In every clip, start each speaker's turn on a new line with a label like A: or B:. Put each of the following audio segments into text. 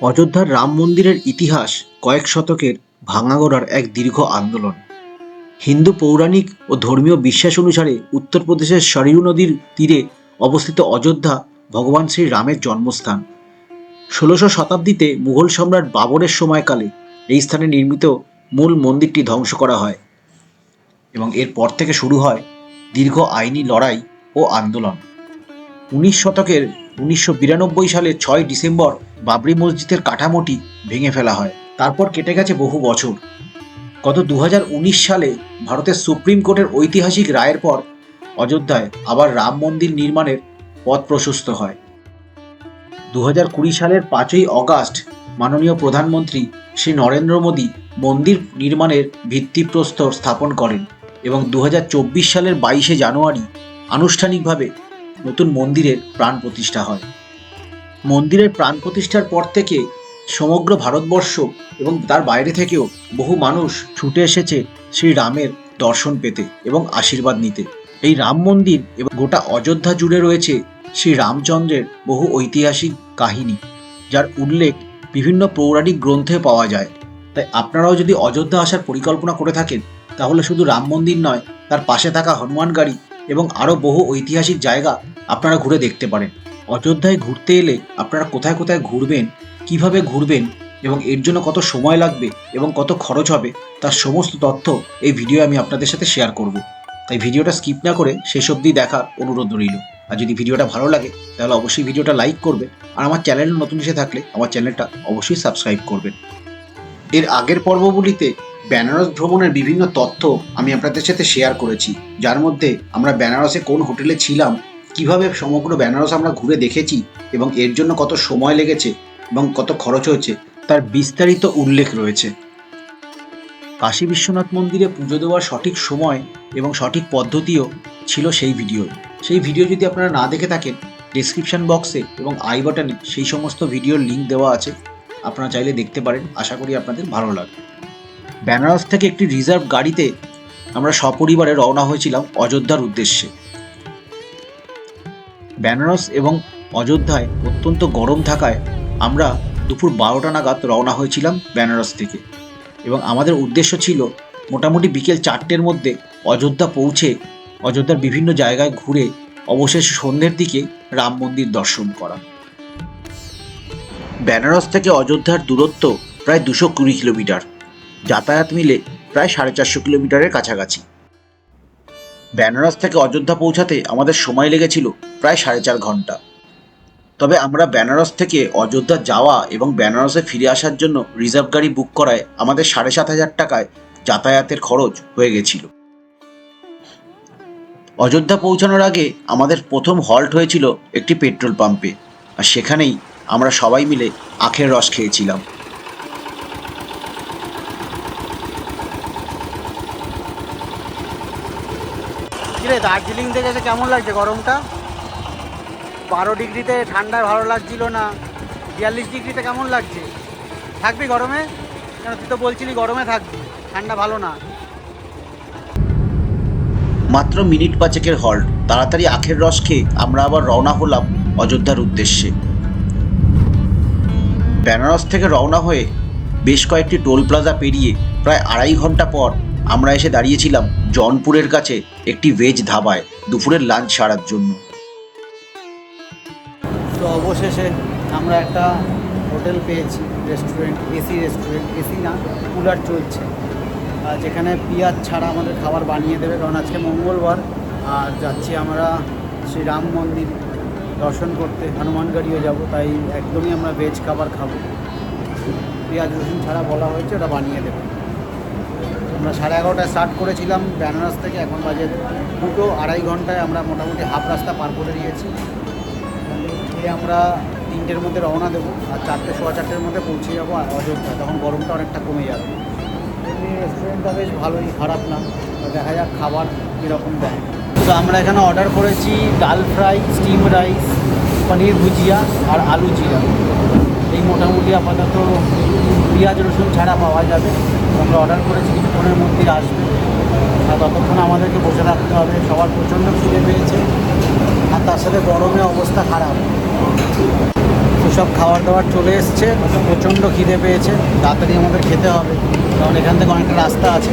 A: অযোধ্যার রাম মন্দিরের ইতিহাস কয়েক শতকের ভাঙাগড়ার এক দীর্ঘ আন্দোলন। হিন্দু পৌরাণিক ও ধর্মীয় বিশ্বাস অনুসারে উত্তরপ্রদেশের সরয়ূ নদীর তীরে অবস্থিত অযোধ্যা ভগবান শ্রী রামের জন্মস্থান। ১৬শ শতাব্দীতে মুঘল সম্রাট বাবরের সময়কালে এই স্থানে নির্মিত মূল মন্দিরটি ধ্বংস করা হয় এবং এরপর থেকে শুরু হয় দীর্ঘ আইনি লড়াই ও আন্দোলন। ১৯ শতকের ১৯৯২ সালের ৬ ডিসেম্বর বাবরি মসজিদের কাঠামোটি ভেঙে ফেলা হয়। তারপর কেটে গেছে বহু বছর। গত ২০১৯ সালে ভারতের সুপ্রিম কোর্টের ঐতিহাসিক রায়ের পর অযোধ্যায় আবার রাম মন্দির নির্মাণের পথ প্রশস্ত হয়। ২০২০ সালের ৫ই অগাস্ট মাননীয় প্রধানমন্ত্রী শ্রী নরেন্দ্র মোদী মন্দির নির্মাণের ভিত্তিপ্রস্তর স্থাপন করেন এবং ২০২৪ সালের ২২শে জানুয়ারি আনুষ্ঠানিকভাবে নতুন মন্দিরের প্রাণ প্রতিষ্ঠা হয়। মন্দিরের প্রাণ প্রতিষ্ঠার পর থেকে সমগ্র ভারতবর্ষ এবং তার বাইরে থেকেও বহু মানুষ ছুটে এসেছে শ্রী রামের দর্শন পেতে এবং আশীর্বাদ নিতে। এই রাম মন্দির এবং গোটা অযোধ্যা জুড়ে রয়েছে শ্রী রামচন্দ্রের বহু ঐতিহাসিক কাহিনী, যার উল্লেখ বিভিন্ন পৌরাণিক গ্রন্থে পাওয়া যায়। তাই আপনারাও যদি অযোধ্যা আসার পরিকল্পনা করে থাকেন, তাহলে শুধু রাম মন্দির নয়, তার পাশে থাকা হনুমানগাড়ি এবং আরও বহু ঐতিহাসিক জায়গা আপনারা ঘুরে দেখতে পারেন। অযোধ্যায় ঘুরতে এলে আপনারা কোথায় কোথায় ঘুরবেন, কিভাবে ঘুরবেন এবং এর জন্য কত সময় লাগবে এবং কত খরচ হবে, তার সমস্ত তথ্য এই ভিডিও আমি আপনাদের সাথে শেয়ার করব। তাই ভিডিওটা স্কিপ না করে শেষ অবধি দেখার অনুরোধ রইল। আর যদি ভিডিওটা ভালো লাগে তাহলে অবশ্যই ভিডিওটা লাইক করবেন, আর আমার চ্যানেল নতুন এসে থাকলে আমার চ্যানেলটা অবশ্যই সাবস্ক্রাইব করবেন। এর আগের পর্বগুলিতে বেনারস ভ্রমণের বিভিন্ন তথ্য আমি আপনাদের সাথে শেয়ার করেছি, যার মধ্যে আমরা বেনারসে কোন হোটেলে ছিলাম, কিভাবে সমগ্র বেনারস আমরা ঘুরে দেখেছি এবং এর জন্য কত সময় লেগেছে এবং কত খরচ হয়েছে তার বিস্তারিত উল্লেখ রয়েছে। কাশী বিশ্বনাথ মন্দিরে পুজো দেওয়ার সঠিক সময় এবং সঠিক পদ্ধতিও ছিল সেই ভিডিও। সেই ভিডিও যদি আপনারা না দেখে থাকেন, ডেসক্রিপশন বক্সে এবং আই বাটনে সেই সমস্ত ভিডিওর লিঙ্ক দেওয়া আছে, আপনারা চাইলে দেখতে পারেন। আশা করি আপনাদের ভালো লাগবে। বেনারস থেকে একটি রিজার্ভ গাড়িতে আমরা সপরিবারে রওনা হয়েছিলাম অযোধ্যার উদ্দেশ্যে। বেনারস এবং অযোধ্যায় অত্যন্ত গরম থাকায় আমরা দুপুর ১২টা নাগাদ রওনা হয়েছিলাম বেনারস থেকে, এবং আমাদের উদ্দেশ্য ছিল মোটামুটি বিকেল ৪টের মধ্যে অযোধ্যা পৌঁছে অযোধ্যার বিভিন্ন জায়গায় ঘুরে অবশেষে সন্ধ্যের দিকে রাম মন্দির দর্শন করা। বেনারস থেকে অযোধ্যার দূরত্ব প্রায় ২২০ কিলোমিটার, যাতায়াত মিলে প্রায় ৪৫০ কিলোমিটারের কাছাকাছি। বেনারস থেকে অযোধ্যা পৌঁছাতে আমাদের সময় লেগেছিল প্রায় ৪.৫ ঘন্টা। তবে আমরা বেনারস থেকে অযোধ্যা যাওয়া এবং বেনারসে ফিরে আসার জন্য রিজার্ভ গাড়ি বুক করায় আমাদের ৭,৫০০ টাকায় যাতায়াতের খরচ হয়ে গেছিল। অযোধ্যা পৌঁছানোর আগে আমাদের প্রথম হল্ট হয়েছিল একটি পেট্রোল পাম্পে, আর সেখানেই আমরা সবাই মিলে আখের রস খেয়েছিলাম।
B: কিরে, দার্জিলিং থেকে এসে কেমন লাগছে? গরমটা ১২ ডিগ্রিতে ঠান্ডায় ভালো লাগছিল না, ৪২ ডিগ্রিতে কেমন লাগছে? থাকবি গরমে? কেন, তুই তো বলছিলি গরমে থাকবি, ঠান্ডা ভালো না।
A: মাত্র মিনিট ৫-এর হল্ট, তাড়াতাড়ি আখের রস খেয়ে আমরা আবার রওনা হলাম অযোধ্যার উদ্দেশ্যে। বেনারস থেকে রওনা হয়ে বেশ কয়েকটি টোল প্লাজা পেরিয়ে প্রায় ২.৫ ঘন্টা পর আমরা এসে দাঁড়িয়েছিলাম জনপুরের কাছে একটি ভেজ ধাবায় দুপুরের লাঞ্চ সারার জন্য।
B: তো অবশেষে আমরা একটা হোটেল পেয়েছি, রেস্টুরেন্ট, এসি রেস্টুরেন্ট, এসি না কুলার চলছে, যেখানে পেঁয়াজ ছাড়া আমাদের খাবার বানিয়ে দেবে, কারণ আজকে মঙ্গলবার আর যাচ্ছি আমরা শ্রীরাম মন্দির দর্শন করতে, হনুমানগাড়িও যাব, তাই একদমই আমরা ভেজ খাবার খাবো। পেঁয়াজ রসুন ছাড়া বলা হয়েছে, ওটা বানিয়ে দেবে। আমরা 11:30টায় স্টার্ট করেছিলাম বেনারস থেকে, এখন বাজে 2টো, 2.5 ঘন্টায় আমরা মোটামুটি হাফ রাস্তা পার করে দিয়েছি। আমরা 3টের মধ্যে রওনা দেবো, আর 4টে, 4:15-এর মধ্যে পৌঁছে যাবো অযোধ্যা, তখন গরমটা অনেকটা কমে যাবে। এমনি রেস্টুরেন্টটা বেশ ভালোই, খারাপ না, দেখা যাক খাবার কীরকম দেয়। তো আমরা এখানে অর্ডার করেছি ডাল ফ্রাই, স্টিম রাইস, পনির ভুজিয়া আর আলু জিরা। এই মোটামুটি আপাতত পেঁয়াজ রসুন ছাড়া পাওয়া যাবে। আমরা অর্ডার করেছি, কিছুক্ষণের মধ্যেই আসবে, আর ততক্ষণ আমাদেরকে বসে থাকতে হবে। সবার প্রচণ্ড খিদে পেয়েছে, আর তার সাথে গরমে অবস্থা খারাপ। তো সব খাবার দাবার চলে এসছে, প্রচণ্ড খিদে পেয়েছে, তাড়াতাড়ি আমাদের খেতে হবে, কারণ এখান থেকে অনেকটা রাস্তা আছে।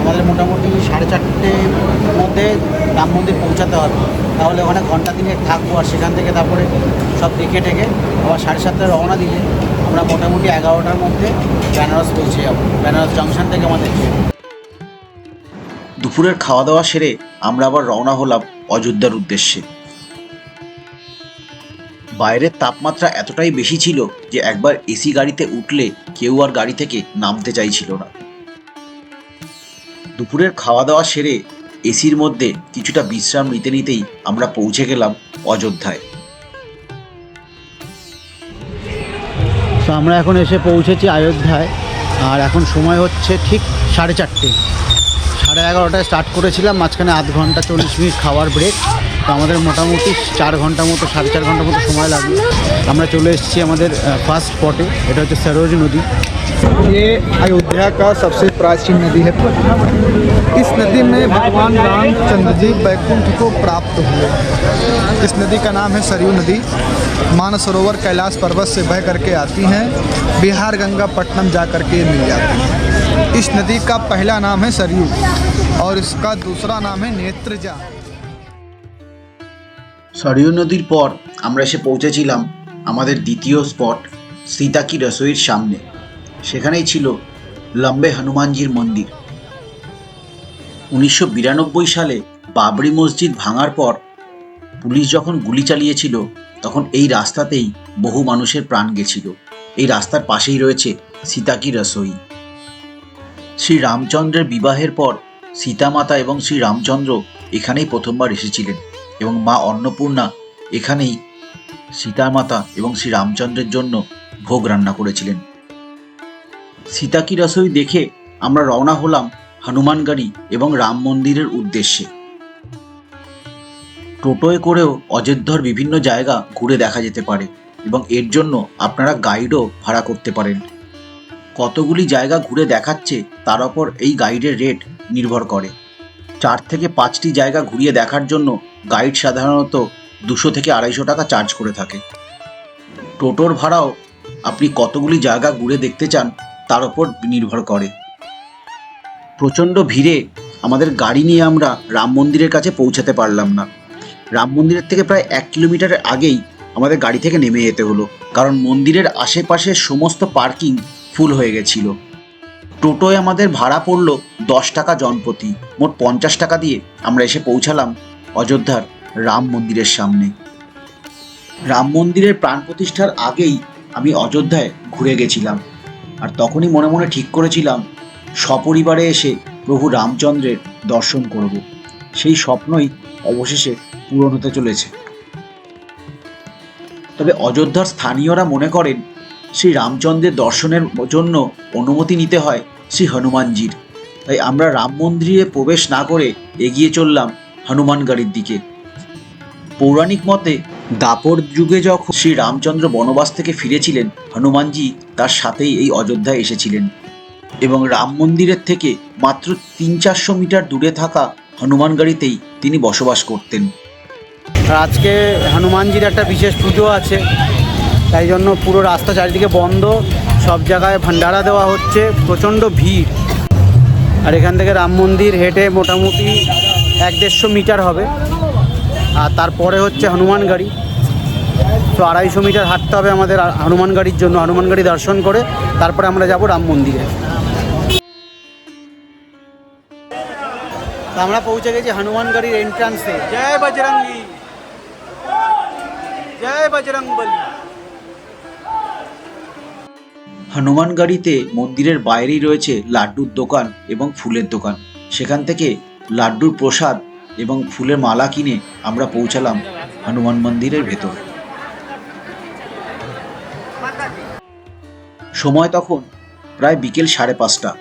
B: আমাদের মোটামুটি 4:30-র মধ্যে রাম মন্দির পৌঁছাতে হবে, তাহলে ওখানে ঘন্টা 3 থাকবো, আর সেখান থেকে তারপরে সব দেখে টেকে আবার 7:30টায় রওনা দিলে আমরা মোটামুটি 11টার মধ্যে বেনারস পৌঁছে যাবো। বেনারস জংশন থেকে আমাদের ট্রেন।
A: দুপুরের খাওয়া দাওয়া সেরে আমরা আবার রওনা হলাম অযোধ্যার উদ্দেশ্যে। বাইরের তাপমাত্রা এতটাই বেশি ছিল যে একবার এসি গাড়িতে উঠলে কেউ আর গাড়ি থেকে নামতে চাইছিল না। দুপুরের খাওয়া দাওয়া সেরে এসির মধ্যে কিছুটা বিশ্রাম নিতে নিতেই আমরা পৌঁছে গেলাম অযোধ্যায়।
B: তো আমরা এখন এসে পৌঁছেছি অযোধ্যায়, আর এখন সময় হচ্ছে ঠিক 4:30। 11:30টায় স্টার্ট করেছিলাম, মাঝখানে আধ ঘন্টা 40 মিনিট খাওয়ার ব্রেক। তো আমাদের মোটামুটি 4 ঘন্টা মতো, 4.5 ঘন্টা মতো সময় লাগবে। আমরা চলে এসেছি আমাদের ফার্স্ট স্পটে, এটা হচ্ছে সরোজ নদী।
C: ये अयोध्या का सबसे प्राचीन नदी है। इस नदी में भगवान रामचंद्र जी वैकुंठ को प्राप्त हुए। इस नदी का नाम है सरयू नदी। मानसरोवर कैलाश पर्वत से बह करके आती हैं, बिहार गंगा पट्टनम जा करके मिल जाती हैं। इस नदी का पहला नाम है सरयू और इसका दूसरा नाम है नेत्रजा।
A: সরিয়ু নদীর পর আমরা এসে পৌঁছেছিলাম আমাদের দ্বিতীয় স্পট সীতা কি রসোইয়ের সামনে। সেখানেই ছিল লম্বে হনুমানজির মন্দির। 1992 সালে বাবরি মসজিদ ভাঙার পর পুলিশ যখন গুলি চালিয়েছিল, তখন এই রাস্তাতেই বহু মানুষের প্রাণ গেছিল। এই রাস্তার পাশেই রয়েছে সীতা কি রসোই। শ্রী রামচন্দ্রের বিবাহের পর সীতামাতা এবং শ্রী রামচন্দ্র এখানেই প্রথমবার এসেছিলেন, এবং মা অন্নপূর্ণা এখানেই সীতামাতা এবং শ্রী রামচন্দ্রের জন্য ভোগ রান্না করেছিলেন। সীতা কি রসোই দেখে আমরা রওনা হলাম হনুমানগড়ি এবং রাম মন্দিরের উদ্দেশ্যে। টোটোয় করেও অযোধ্যার বিভিন্ন জায়গা ঘুরে দেখা যেতে পারে, এবং এর জন্য আপনারা গাইডও ভাড়া করতে পারেন। কতগুলি জায়গা ঘুরে দেখাচ্ছে তার উপর এই গাইডের রেট নির্ভর করে। 4 থেকে 5টি জায়গা ঘুরিয়ে দেখার জন্য গাইড সাধারণত 200 থেকে 250 টাকা চার্জ করে থাকে। টোটোর ভাড়াও আপনি কতগুলি জায়গা ঘুরে দেখতে চান তার উপর নির্ভর করে। প্রচণ্ড ভিড়ে আমাদের গাড়ি নিয়ে আমরা রাম মন্দিরের কাছে পৌঁছাতে পারলাম না। রাম মন্দিরের থেকে প্রায় 1 কিলোমিটারের আগেই আমাদের গাড়ি থেকে নেমে যেতে হলো, কারণ মন্দিরের আশেপাশে সমস্ত পার্কিং ফুল হয়ে গেছিল। টোটোয় আমাদের ভাড়া পড়লো 10 টাকা জনপ্রতি, মোট 50 টাকা দিয়ে আমরা এসে পৌঁছালাম অযোধ্যার রাম মন্দিরের সামনে। রাম মন্দিরের প্রাণ প্রতিষ্ঠার আগেই আমি অযোধ্যায় ঘুরে গেছিলাম, আর তখনই মনে মনে ঠিক করেছিলাম সপরিবারে এসে প্রভু রামচন্দ্রের দর্শন করব। সেই স্বপ্নই অবশেষে পূরণ হতে চলেছে। তবে অযোধ্যার স্থানীয়রা মনে করেন শ্রী রামচন্দ্রের দর্শনের জন্য অনুমতি নিতে হয় শ্রী হনুমানজির। তাই আমরা রাম মন্দিরে প্রবেশ না করে এগিয়ে চললাম হনুমানগড়ির দিকে। পৌরাণিক মতে দাপর যুগে যখন শ্রী রামচন্দ্র বনবাস থেকে ফিরেছিলেন, হনুমানজি তার সাথেই এই অযোধ্যায় এসেছিলেন, এবং রাম মন্দিরের থেকে মাত্র 300-400 মিটার দূরে থাকা হনুমানগড়িতেই তিনি বসবাস করতেন।
B: আর আজকে হনুমানজির একটা বিশেষ পুজো আছে, তাই জন্য পুরো রাস্তা চারিদিকে বন্ধ, সব জায়গায় ভান্ডারা দেওয়া হচ্ছে, প্রচণ্ড ভিড়। আর এখান থেকে রাম মন্দির হেঁটে মোটামুটি 100-150 মিটার হবে, আর তারপরে হচ্ছে হনুমানগড়ি। তো 250 মিটার হাঁটতে হবে আমাদের হনুমানগড়ির জন্য। হনুমানগড়ি দর্শন করে তারপরে আমরা যাব রাম মন্দিরে। তো আমরা পৌঁছে গেছি হনুমানগড়ির এন্ট্রান্সে। জয় বজরঙ্গী, জয় বজরংবলী।
A: হনুমানগড়িতে মন্দিরের বাইরেই রয়েছে লাড্ডুর দোকান এবং ফুলের দোকান। সেখান থেকে লাড্ডুর প্রসাদ এবং ফুলের মালা কিনে আমরা পৌঁছালাম হনুমান মন্দিরের ভেতর। সময় তখন প্রায় বিকেল 5:30।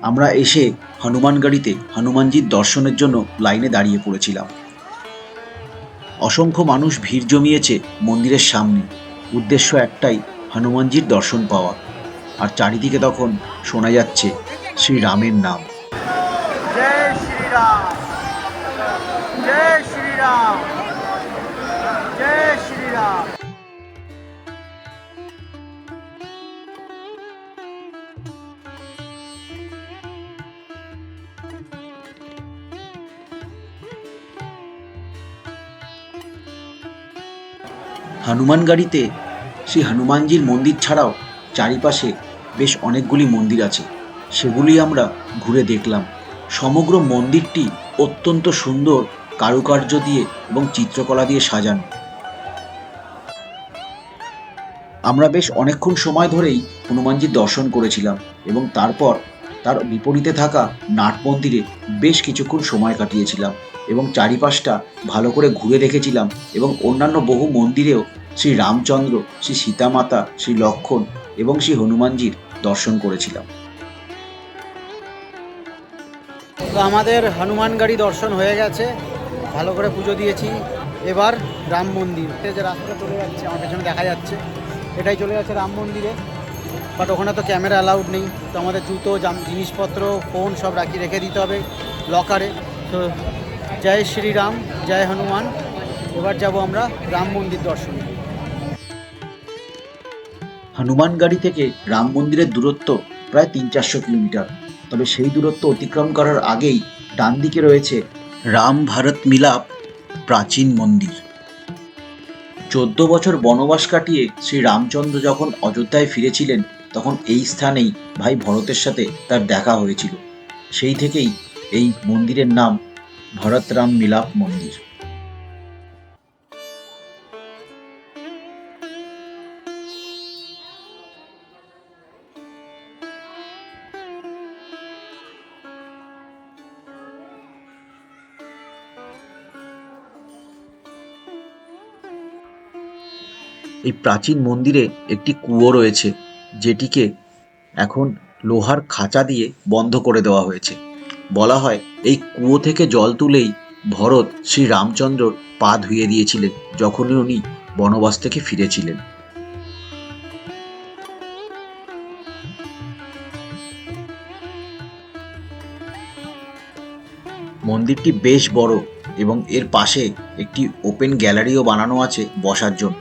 A: আমরা এসে হনুমানগড়িতে হনুমানজির দর্শনের জন্য লাইনে দাঁড়িয়ে পড়েছিলাম। অসংখ্য মানুষ ভিড় জমিয়েছে মন্দিরের সামনে, উদ্দেশ্য একটাই, হনুমানজির দর্শন পাওয়া। আর চারিদিকে তখন শোনা যাচ্ছে শ্রীরামের নাম।
B: জয় শ্রীরাম, জয় শ্রীরাম, জয় শ্রীরাম।
A: হনুমানগাড়িতে শ্রী হনুমানজির মন্দির ছাড়াও চারিপাশে বেশ অনেকগুলি মন্দির আছে, সেগুলি আমরা ঘুরে দেখলাম। সমগ্র মন্দিরটি অত্যন্ত সুন্দর কারুকার্য দিয়ে এবং চিত্রকলা দিয়ে সাজানো। আমরা বেশ অনেকক্ষণ সময় ধরেই হনুমানজির দর্শন করেছিলাম এবং তারপর তার বিপরীতে থাকা নাট মন্দিরে বেশ কিছুক্ষণ সময় কাটিয়েছিলাম এবং চারিপাশটা ভালো করে ঘুরে দেখেছিলাম এবং অন্যান্য বহু মন্দিরেও শ্রী রামচন্দ্র, শ্রী সীতামাতা, শ্রী লক্ষ্মণ এবং শ্রী হনুমানজির দর্শন করেছিলাম।
B: তো আমাদের হনুমানগাড়ি দর্শন হয়ে গেছে, ভালো করে পুজো দিয়েছি। এবার রাম মন্দির, যে রাস্তাটা চলে যাচ্ছে আমার পেছনে দেখা যাচ্ছে, এটাই চলে যাচ্ছে রাম মন্দিরে। বাট ওখানে তো ক্যামেরা অ্যালাউড নেই, তো আমাদের জুতো জিনিসপত্র ফোন সব রেখে দিতে হবে লকারে। তো জয় শ্রীরাম, জয় হনুমান। এবার যাব আমরা রাম মন্দির দর্শনে।
A: হনুমানগাড়ি থেকে রাম মন্দিরের দূরত্ব প্রায় 300-400 কিলোমিটার। তবে সেই দূরত্ব অতিক্রম করার আগেই ডান দিকে রয়েছে রাম ভারত মিলাপ প্রাচীন মন্দির। 14 বছর বনবাস কাটিয়ে শ্রী রামচন্দ্র যখন অযোধ্যায় ফিরেছিলেন, তখন এই স্থানেই ভাই ভরতের সাথে তার দেখা হয়েছিল। সেই থেকেই এই মন্দিরের নাম ভরত রাম মিলাপ মন্দির। এই প্রাচীন মন্দিরে একটি কুয়ো রয়েছে, যেটিকে এখন লোহার খাঁচা দিয়ে বন্ধ করে দেওয়া হয়েছে। বলা হয় এই কুয়ো থেকে জল তুলেই ভরত শ্রী রামচন্দ্রর পা ধুয়ে দিয়েছিলেন যখনই উনি বনবাস থেকে ফিরেছিলেন। মন্দিরটি বেশ বড় এবং এর পাশে একটি ওপেন গ্যালারিও বানানো আছে বসার জন্য।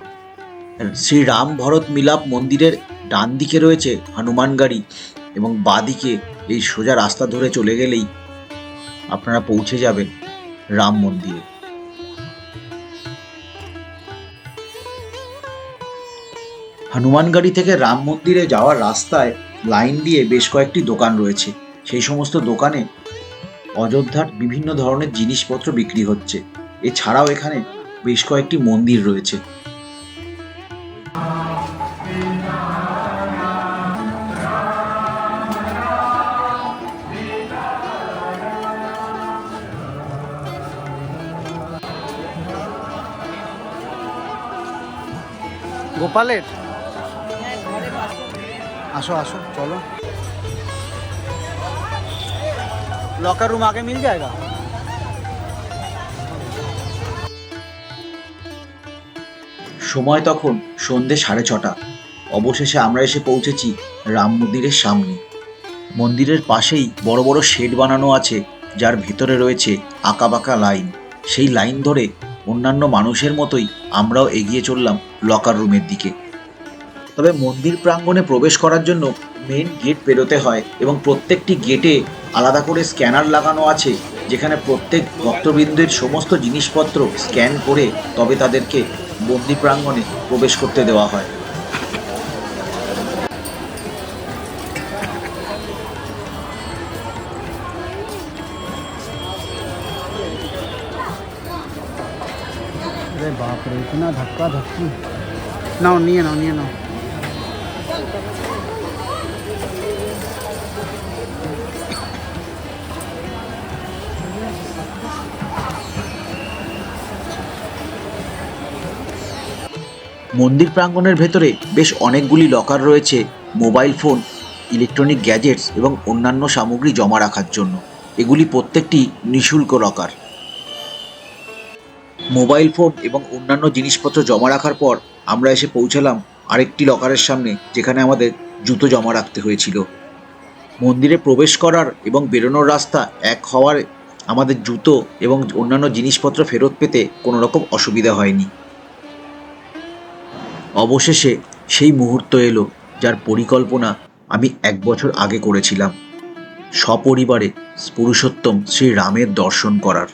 A: শ্রী রাম ভরত মিলাপ মন্দিরের ডান দিকে রয়েছে হনুমানগাড়ি এবং বাঁ দিকে এই সোজা রাস্তা ধরে চলে গেলেই আপনারা পৌঁছে যাবেন রাম মন্দিরে। হনুমানগাড়ি থেকে রাম মন্দিরে যাওয়ার রাস্তায় লাইন দিয়ে বেশ কয়েকটি দোকান রয়েছে। সেই সমস্ত দোকানে অযোধ্যার বিভিন্ন ধরনের জিনিসপত্র বিক্রি হচ্ছে। এছাড়াও এখানে বেশ কয়েকটি মন্দির রয়েছে।
B: গোপালের আসো আসো चलो लॉकर रूम आगे मिल जाएगा।
A: সময় তখন সন্ধে 6:30। অবশেষে আমরা এসে পৌঁছেছি রাম মন্দিরের সামনে। মন্দিরের পাশেই বড় বড় শেড বানানো আছে, যার ভিতরে রয়েছে আঁকাবাঁকা লাইন। সেই লাইন ধরে অন্যান্য মানুষের মতোই আমরাও এগিয়ে চললাম লকার রুমের দিকে। তবে মন্দির প্রাঙ্গণে প্রবেশ করার জন্য মেন গেট পেরোতে হয় এবং প্রত্যেকটি গেটে আলাদা করে স্ক্যানার লাগানো আছে, যেখানে প্রত্যেক ভক্তবৃন্দের সমস্ত জিনিসপত্র স্ক্যান করে তবে তাদেরকে মন্দির প্রাঙ্গণে প্রবেশ করতে দেওয়া হয়।
B: अरे बाप रे, इतना धक्का धक्की। नाओ नहीं है, नहीं है।
A: মন্দির প্রাঙ্গণের ভেতরে বেশ অনেকগুলি লকার রয়েছে মোবাইল ফোন, ইলেকট্রনিক গ্যাজেটস এবং অন্যান্য সামগ্রী জমা রাখার জন্য। এগুলি প্রত্যেকটি নিঃশুল্ক লকার। মোবাইল ফোন এবং অন্যান্য জিনিসপত্র জমা রাখার পর আমরা এসে পৌঁছালাম আরেকটি লকারের সামনে, যেখানে আমাদের জুতো জমা রাখতে হয়েছিল। মন্দিরে প্রবেশ করার এবং বেরোনোর রাস্তা এক হওয়ার আমাদের জুতো এবং অন্যান্য জিনিসপত্র ফেরত পেতে কোনো রকম অসুবিধা হয়নি। অবশেষে সেই মুহূর্ত এলো যার পরিকল্পনা আমি 1 বছর আগে করেছিলাম, সপরিবারে পুরুষোত্তম শ্রী রামের দর্শন করার।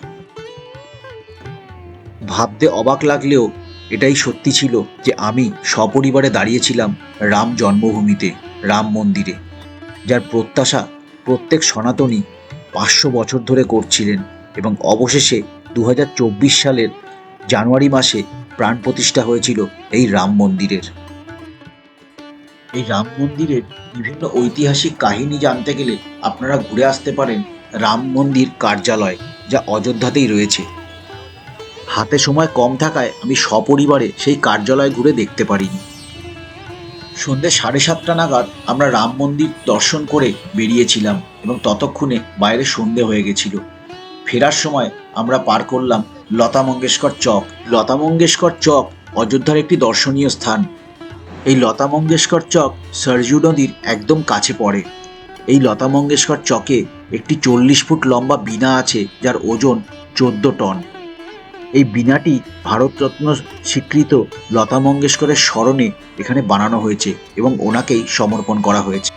A: ভাবতে অবাক লাগলেও এটাই সত্যি ছিল যে আমি সপরিবারে দাঁড়িয়েছিলাম রাম জন্মভূমিতে, রাম মন্দিরে, যার প্রত্যাশা প্রত্যেক সনাতনী 500 বছর ধরে করছিলেন এবং অবশেষে 2024 সালের জানুয়ারি মাসে প্রাণ প্রতিষ্ঠা হয়েছিল এই রাম মন্দিরের। এই রাম মন্দিরের বিভিন্ন ঐতিহাসিক কাহিনী জানতে গেলে আপনারা ঘুরে আসতে পারেন রাম মন্দির কার্যালয়, যা অযোধ্যাতেই রয়েছে। হাতে সময় কম থাকায় আমি সপরিবারে সেই কার্যালয় ঘুরে দেখতে পারিনি। সন্ধ্যে 7:30 নাগাদ আমরা রাম মন্দির দর্শন করে বেরিয়েছিলাম এবং ততক্ষণে বাইরে সন্ধে হয়ে গেছিল। ফেরার সময় আমরা পার করলাম লতা মঙ্গেশকর চক। লতা মঙ্গেশকর চক অযোধ্যার একটি দর্শনীয় স্থান। এই লতা মঙ্গেশকর চক সরজু নদীর একদম কাছে পড়ে। এই লতা মঙ্গেশকর চকে একটি 40 ফুট লম্বা বীণা আছে, যার ওজন 14 টন। এই বীণাটি ভারতরত্ন স্বীকৃত লতা মঙ্গেশকরের স্মরণে এখানে বানানো হয়েছে এবং ওনাকেই সমর্পণ করা হয়েছে।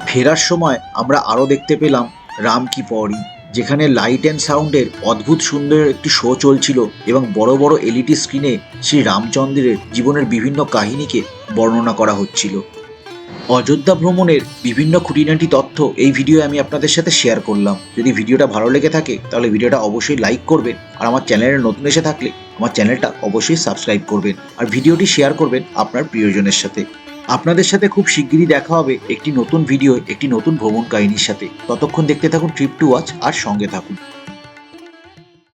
A: ফেরার সময় আমরা আরও দেখতে পেলাম রাম কি পৌড়ি, যেখানে লাইট অ্যান্ড সাউন্ডের অদ্ভুত সুন্দর একটি শো চলছিল এবং বড় বড় এলইডি স্ক্রিনে শ্রী রামচন্দ্রের জীবনের বিভিন্ন কাহিনীকে বর্ণনা করা হচ্ছিল। অযোধ্যা ভ্রমণের বিভিন্ন খুঁটিনাটি তথ্য এই ভিডিওয়ে আমি আপনাদের সাথে শেয়ার করলাম। যদি ভিডিওটা ভালো লেগে থাকে তাহলে ভিডিওটা অবশ্যই লাইক করবেন, আর আমার চ্যানেলে নতুন এসে থাকলে আমার চ্যানেলটা অবশ্যই সাবস্ক্রাইব করবেন, আর ভিডিওটি শেয়ার করবেন আপনার প্রিয়জনের সাথে। আপনাদের সাথে খুব শিগগিরই দেখা হবে একটি নতুন ভিডিও, একটি নতুন ভ্রমণ কাহিনীর সাথে। ততক্ষণ দেখতে থাকুন ট্রিপ টু ওয়াচ আর সঙ্গে থাকুন।